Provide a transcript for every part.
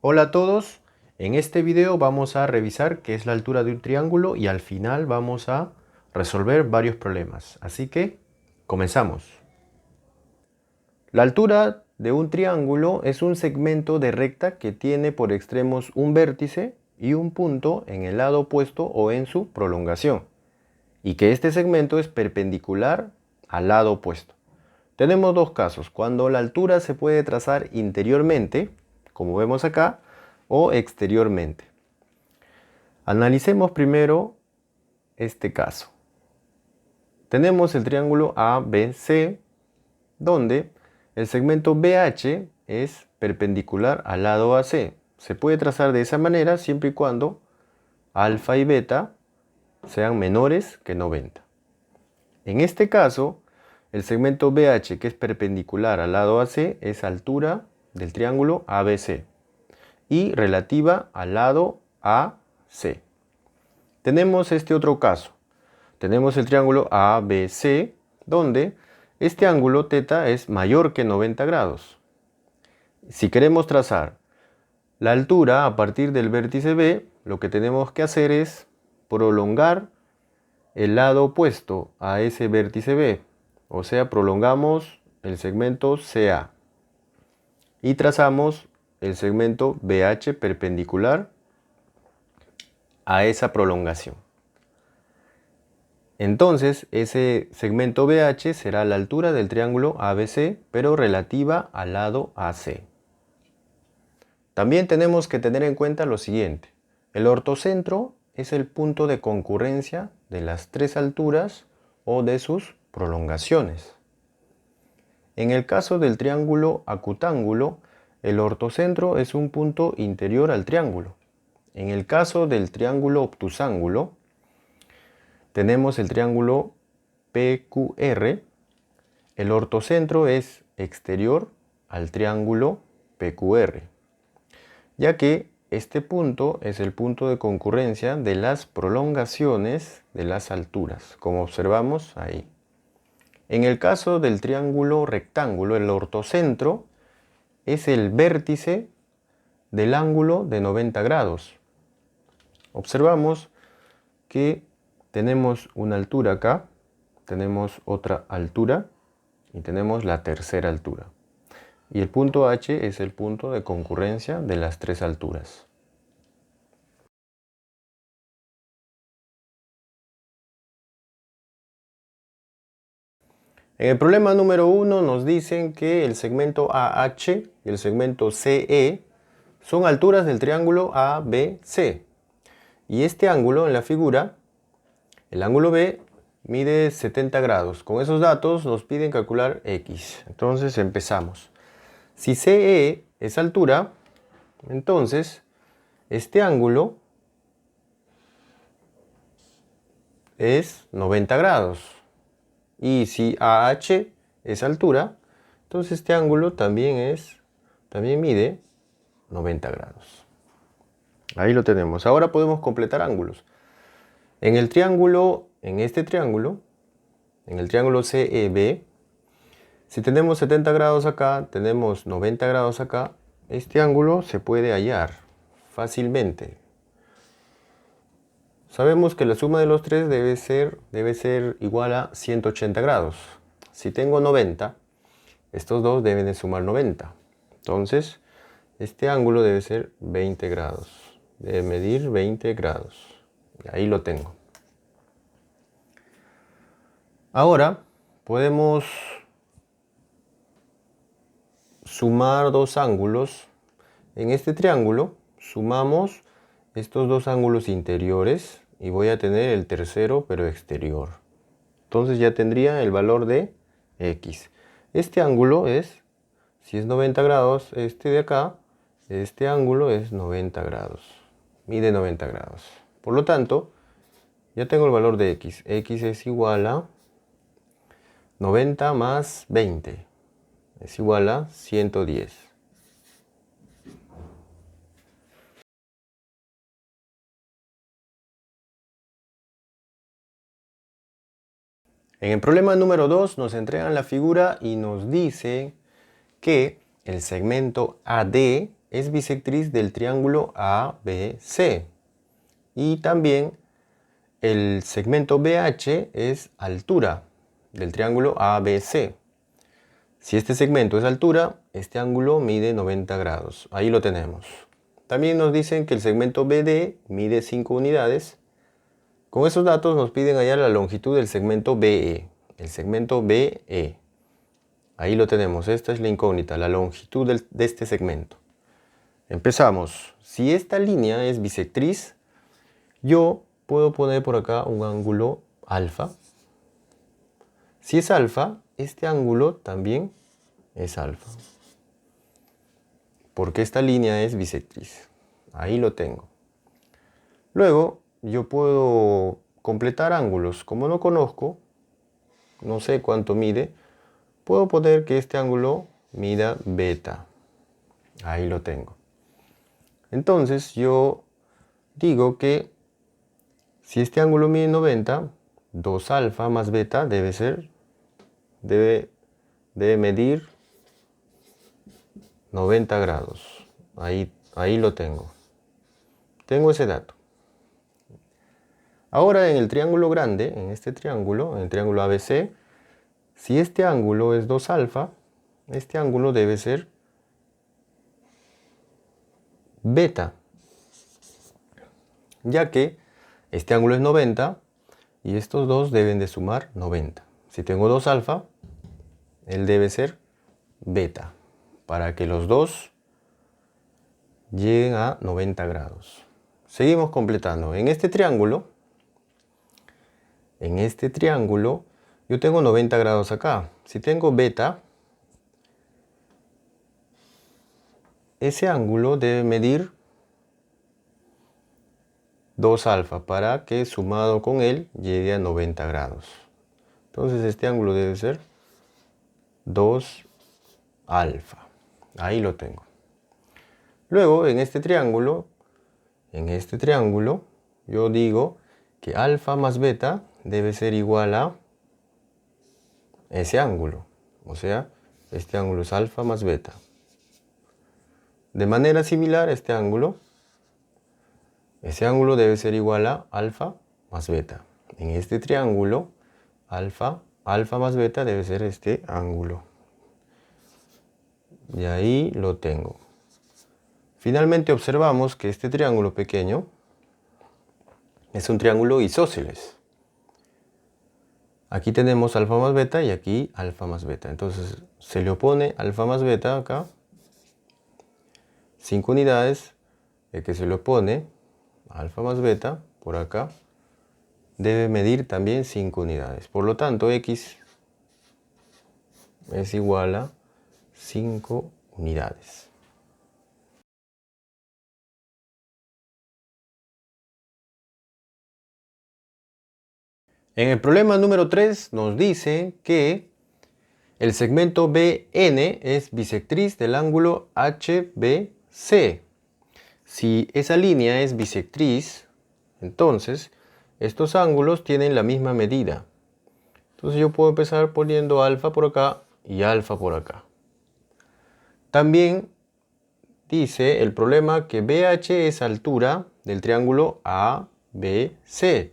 Hola a todos, en este video vamos a revisar qué es la altura de un triángulo y al final vamos a resolver varios problemas. Así que comenzamos. La altura de un triángulo es un segmento de recta que tiene por extremos un vértice y un punto en el lado opuesto o en su prolongación, y que este segmento es perpendicular al lado opuesto. Tenemos dos casos, cuando la altura se puede trazar interiormente, como vemos acá, o exteriormente. Analicemos primero este caso. Tenemos el triángulo ABC, donde el segmento BH es perpendicular al lado AC. Se puede trazar de esa manera siempre y cuando alfa y beta sean menores que 90. En este caso, el segmento BH, que es perpendicular al lado AC, es altura del triángulo ABC y relativa al lado AC. Tenemos este otro caso. Tenemos el triángulo ABC, donde este ángulo θ es mayor que 90 grados. Si queremos trazar la altura a partir del vértice B, lo que tenemos que hacer es prolongar el lado opuesto a ese vértice B. O sea, prolongamos el segmento CA y trazamos el segmento BH perpendicular a esa prolongación. Entonces, ese segmento BH será la altura del triángulo ABC, pero relativa al lado AC. También tenemos que tener en cuenta lo siguiente. El ortocentro es el punto de concurrencia de las tres alturas o de sus prolongaciones. En el caso del triángulo acutángulo, el ortocentro es un punto interior al triángulo. En el caso del triángulo obtusángulo, tenemos el triángulo PQR. El ortocentro es exterior al triángulo PQR, ya que este punto es el punto de concurrencia de las prolongaciones de las alturas, como observamos ahí. En el caso del triángulo rectángulo, el ortocentro es el vértice del ángulo de 90 grados. Observamos que tenemos una altura acá, tenemos otra altura y tenemos la tercera altura. Y el punto H es el punto de concurrencia de las tres alturas. En el problema número 1 nos dicen que el segmento AH y el segmento CE son alturas del triángulo ABC. Y este ángulo en la figura, el ángulo B, mide 70 grados. Con esos datos nos piden calcular X. Entonces empezamos. Si CE es altura, entonces este ángulo es 90 grados. Y si AH es altura, entonces este ángulo también mide 90 grados. Ahí lo tenemos. Ahora podemos completar ángulos. En el triángulo, en el triángulo CEB, si tenemos 70 grados acá, tenemos 90 grados acá, este ángulo se puede hallar fácilmente. Sabemos que la suma de los tres debe ser igual a 180 grados. Si tengo 90, estos dos deben de sumar 90. Entonces, este ángulo debe ser 20 grados. Debe medir 20 grados. Ahí lo tengo. Ahora podemos sumar dos ángulos. En este triángulo sumamos estos dos ángulos interiores y voy a tener el tercero pero exterior. Entonces ya tendría el valor de X. Este ángulo es, si es 90 grados, este de acá, este ángulo es 90 grados. Mide 90 grados. Por lo tanto, ya tengo el valor de X. X es igual a 90 más 20. Es igual a 110. En el problema número 2 nos entregan la figura y nos dice que el segmento AD es bisectriz del triángulo ABC. Y también el segmento BH es altura del triángulo ABC. Si este segmento es altura, este ángulo mide 90 grados. Ahí lo tenemos. También nos dicen que el segmento BD mide 5 unidades. Con esos datos nos piden hallar la longitud del segmento BE. El segmento BE. Ahí lo tenemos. Esta es la incógnita, la longitud de este segmento. Empezamos. Si esta línea es bisectriz, yo puedo poner por acá un ángulo alfa. Si es alfa, este ángulo también es alfa. Porque esta línea es bisectriz. Ahí lo tengo. Luego, yo puedo completar ángulos. Como no conozco, no sé cuánto mide, puedo poner que este ángulo mida beta. Ahí lo tengo. Entonces, yo digo que si este ángulo mide 90, 2 alfa más beta debe medir 90 grados. Ahí lo tengo. Tengo ese dato. Ahora en el triángulo grande, en este triángulo, en el triángulo ABC, si este ángulo es 2 alfa, este ángulo debe ser beta. Ya que este ángulo es 90 y estos dos deben de sumar 90. Si tengo 2 alfa, él debe ser beta, para que los dos lleguen a 90 grados. Seguimos completando. En este triángulo, yo tengo 90 grados acá. Si tengo beta, ese ángulo debe medir 2 alfa para que sumado con él llegue a 90 grados. Entonces este ángulo debe ser 2 alfa. Ahí lo tengo. Luego en este triángulo, yo digo que alfa más beta debe ser igual a ese ángulo. O sea, este ángulo es alfa más beta. De manera similar, ese ángulo debe ser igual a alfa más beta. En este triángulo, alfa más beta debe ser este ángulo. Y ahí lo tengo. Finalmente observamos que este triángulo pequeño es un triángulo isósceles. Aquí tenemos alfa más beta y aquí alfa más beta. Entonces se le opone alfa más beta acá. 5 unidades. El que se le opone alfa más beta por acá debe medir también 5 unidades. Por lo tanto, x es igual a 5 unidades. En el problema número 3 nos dice que el segmento BN es bisectriz del ángulo HBC. Si esa línea es bisectriz, entonces estos ángulos tienen la misma medida. Entonces yo puedo empezar poniendo alfa por acá y alfa por acá. También dice el problema que BH es altura del triángulo ABC.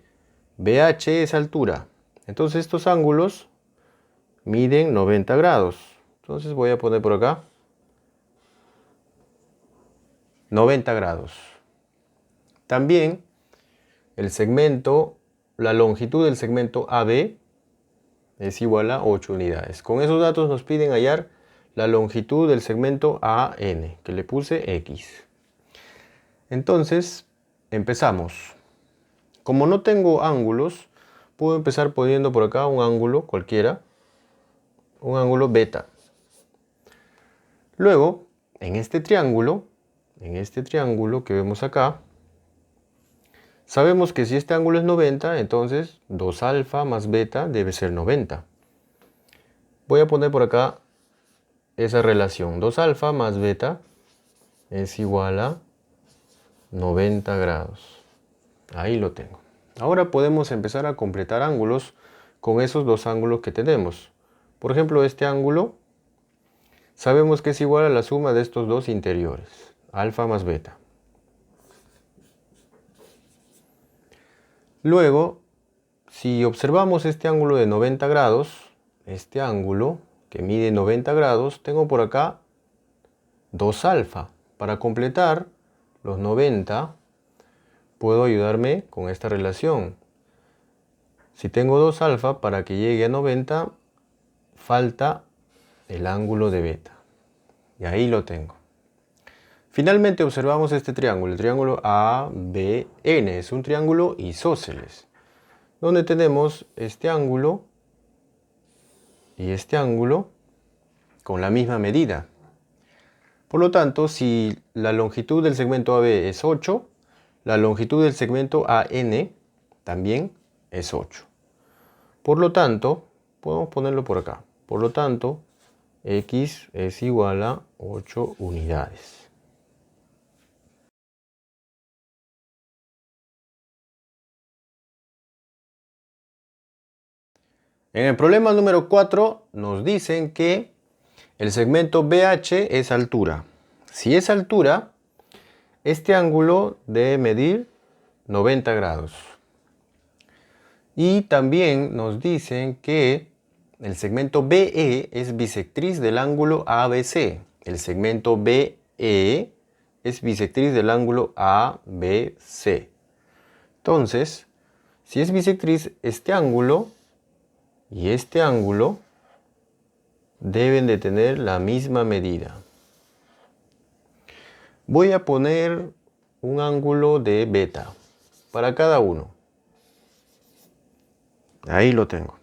BH es altura. Entonces estos ángulos miden 90 grados. Entonces voy a poner por acá 90 grados. También la longitud del segmento AB es igual a 8 unidades. Con esos datos nos piden hallar la longitud del segmento AN, que le puse X. Entonces, empezamos. Como no tengo ángulos, puedo empezar poniendo por acá un ángulo cualquiera, un ángulo beta. Luego, en este triángulo que vemos acá, sabemos que si este ángulo es 90, entonces 2 alfa más beta debe ser 90. Voy a poner por acá esa relación. 2 alfa más beta es igual a 90 grados. Ahí lo tengo. Ahora podemos empezar a completar ángulos con esos dos ángulos que tenemos. Por ejemplo, este ángulo sabemos que es igual a la suma de estos dos interiores. alfa más beta. Luego, si observamos este ángulo de 90 grados, este ángulo que mide 90 grados, tengo por acá 2 alfa. Para completar los 90, puedo ayudarme con esta relación. Si tengo 2 alfa, para que llegue a 90, falta el ángulo de beta. Y ahí lo tengo. Finalmente observamos este triángulo, el triángulo ABN. Es un triángulo isósceles, donde tenemos este ángulo y este ángulo con la misma medida. Por lo tanto, si la longitud del segmento AB es 8, la longitud del segmento AN también es 8. Por lo tanto, podemos ponerlo por acá. Por lo tanto, X es igual a 8 unidades. En el problema número 4 nos dicen que el segmento BH es altura. Si es altura, este ángulo debe medir 90 grados. Y también nos dicen que el segmento BE es bisectriz del ángulo ABC. El segmento BE es bisectriz del ángulo ABC. Entonces, si es bisectriz, este ángulo y este ángulo deben de tener la misma medida. Voy a poner un ángulo de beta para cada uno. Ahí lo tengo.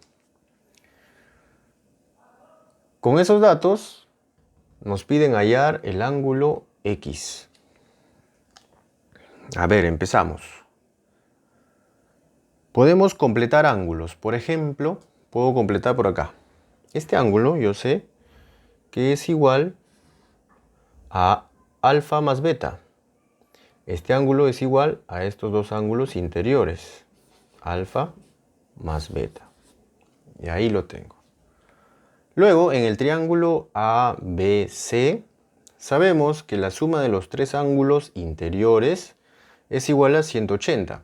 Con esos datos nos piden hallar el ángulo X. A ver, empezamos. Podemos completar ángulos. Por ejemplo, puedo completar por acá. Este ángulo yo sé que es igual a alfa más beta. Este ángulo es igual a estos dos ángulos interiores, alfa más beta. Y ahí lo tengo. Luego, en el triángulo ABC, sabemos que la suma de los tres ángulos interiores es igual a 180.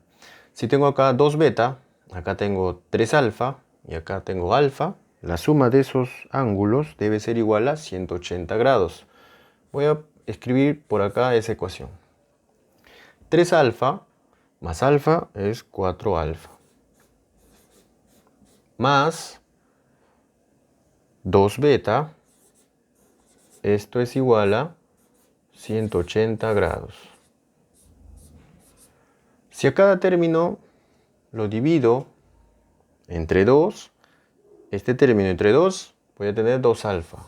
Si tengo acá 2 beta, acá tengo 3 alfa y acá tengo alfa, la suma de esos ángulos debe ser igual a 180 grados. Voy a escribir por acá esa ecuación. 3 alfa más alfa es 4 alfa. Más 2 beta, esto es igual a 180 grados. Si a cada término lo divido entre 2, este término entre 2 voy a tener 2 alfa.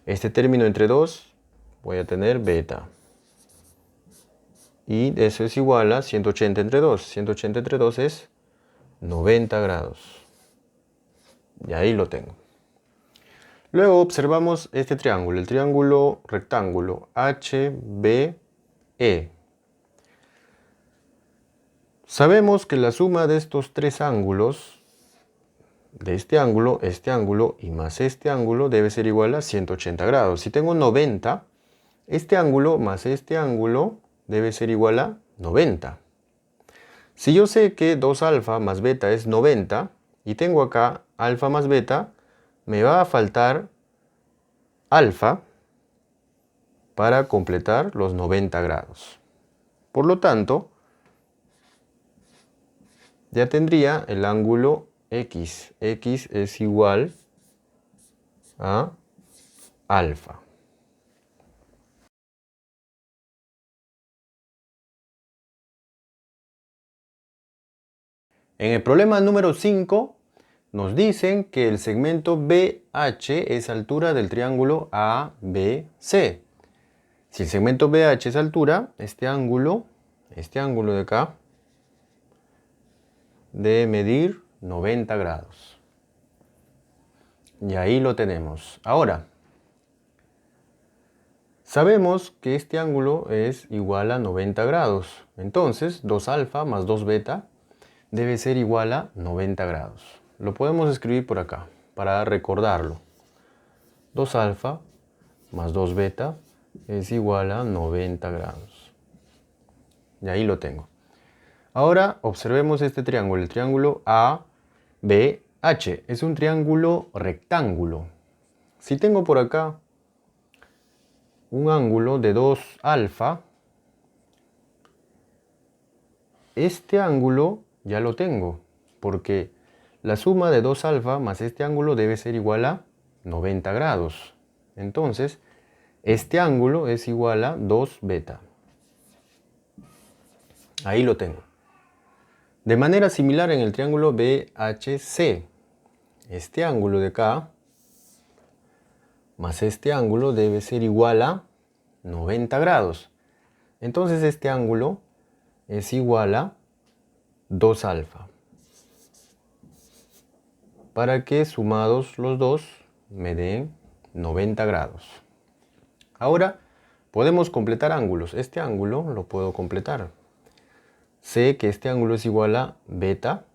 Este término entre 2 voy a tener beta. Y eso es igual a 180 entre 2. 180 entre 2 es 90 grados. Y ahí lo tengo. Luego observamos este triángulo, el triángulo rectángulo HBE. Sabemos que la suma de estos tres ángulos, de este ángulo y más este ángulo, debe ser igual a 180 grados. Si tengo 90, este ángulo más este ángulo debe ser igual a 90. Si yo sé que 2 alfa más beta es 90 y tengo acá alfa más beta, me va a faltar alfa para completar los 90 grados. Por lo tanto, ya tendría el ángulo X. X es igual a alfa. En el problema número 5 nos dicen que el segmento BH es altura del triángulo ABC. Si el segmento BH es altura, este ángulo de acá, debe medir 90 grados. Y ahí lo tenemos. Ahora, sabemos que este ángulo es igual a 90 grados. Entonces, 2 alfa más 2 beta debe ser igual a 90 grados. Lo podemos escribir por acá, para recordarlo. 2 alfa más 2 beta es igual a 90 grados. Y ahí lo tengo. Ahora observemos este triángulo, el triángulo ABH. Es un triángulo rectángulo. Si tengo por acá un ángulo de 2 alfa, este ángulo ya lo tengo, porque la suma de 2 alfa más este ángulo debe ser igual a 90 grados. Entonces, este ángulo es igual a 2 beta. Ahí lo tengo. De manera similar en el triángulo BHC, este ángulo de acá más este ángulo debe ser igual a 90 grados. Entonces este ángulo es igual a 2 alfa. Para que sumados los dos me den 90 grados. Ahora podemos completar ángulos. Este ángulo lo puedo completar. Sé que este ángulo es igual a beta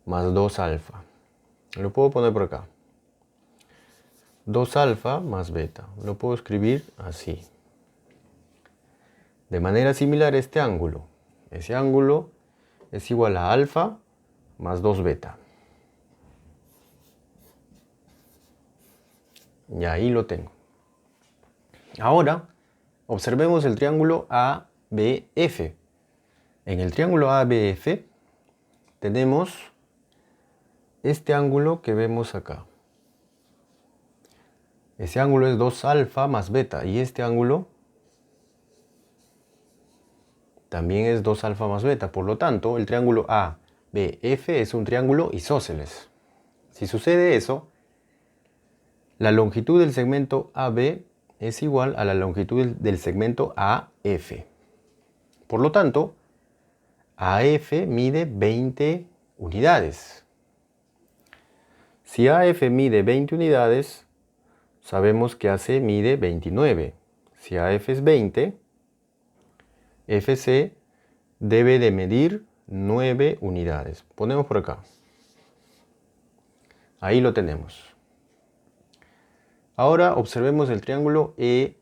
más 2 alfa. Lo puedo poner por acá. 2 alfa más beta. Lo puedo escribir así. De manera similar este ángulo. Ese ángulo es igual a alfa más 2 beta. Y ahí lo tengo. Ahora observemos el triángulo ABF. En el triángulo ABF tenemos este ángulo que vemos acá. Ese ángulo es 2 alfa más beta y este ángulo también es 2 alfa más beta. Por lo tanto, el triángulo ABF es un triángulo isósceles. Si sucede eso, la longitud del segmento AB es igual a la longitud del segmento AF. Por lo tanto, AF mide 20 unidades. Si AF mide 20 unidades, sabemos que AC mide 29. Si AF es 20, FC debe de medir 9 unidades. Ponemos por acá. Ahí lo tenemos. Ahora observemos el triángulo EBC.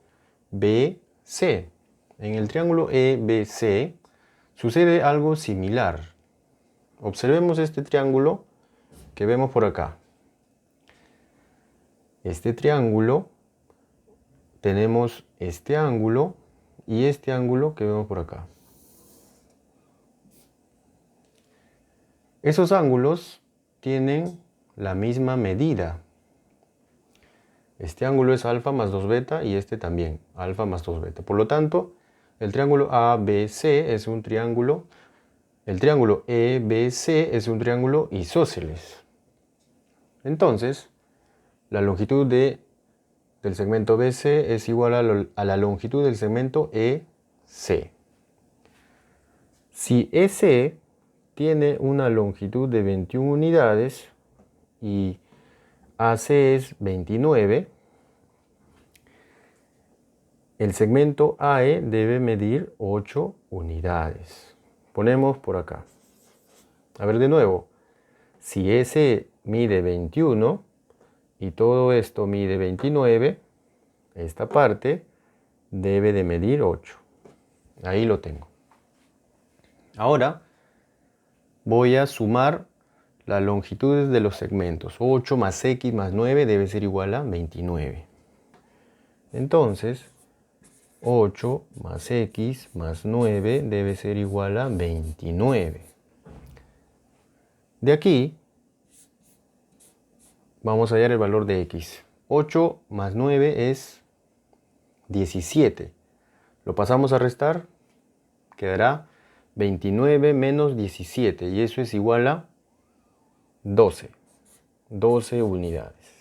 En el triángulo EBC sucede algo similar. Observemos este triángulo que vemos por acá. Este triángulo, tenemos este ángulo y este ángulo que vemos por acá. Esos ángulos tienen la misma medida. Este ángulo es alfa más 2 beta y este también, alfa más 2 beta. Por lo tanto, el triángulo ABC es un triángulo, el triángulo EBC es un triángulo isósceles. Entonces, la longitud del segmento BC es igual a la longitud del segmento EC. Si EC tiene una longitud de 21 unidades y AC es 29, el segmento AE debe medir 8 unidades. Ponemos por acá. A ver de nuevo. Si EC mide 21 y todo esto mide 29, esta parte debe de medir 8. Ahí lo tengo. Ahora voy a sumar las longitudes de los segmentos. 8 más X más 9 debe ser igual a 29. Entonces, 8 más X más 9 debe ser igual a 29. De aquí, vamos a hallar el valor de X. 8 más 9 es 17. Lo pasamos a restar, quedará 29 menos 17 y eso es igual a 12 unidades.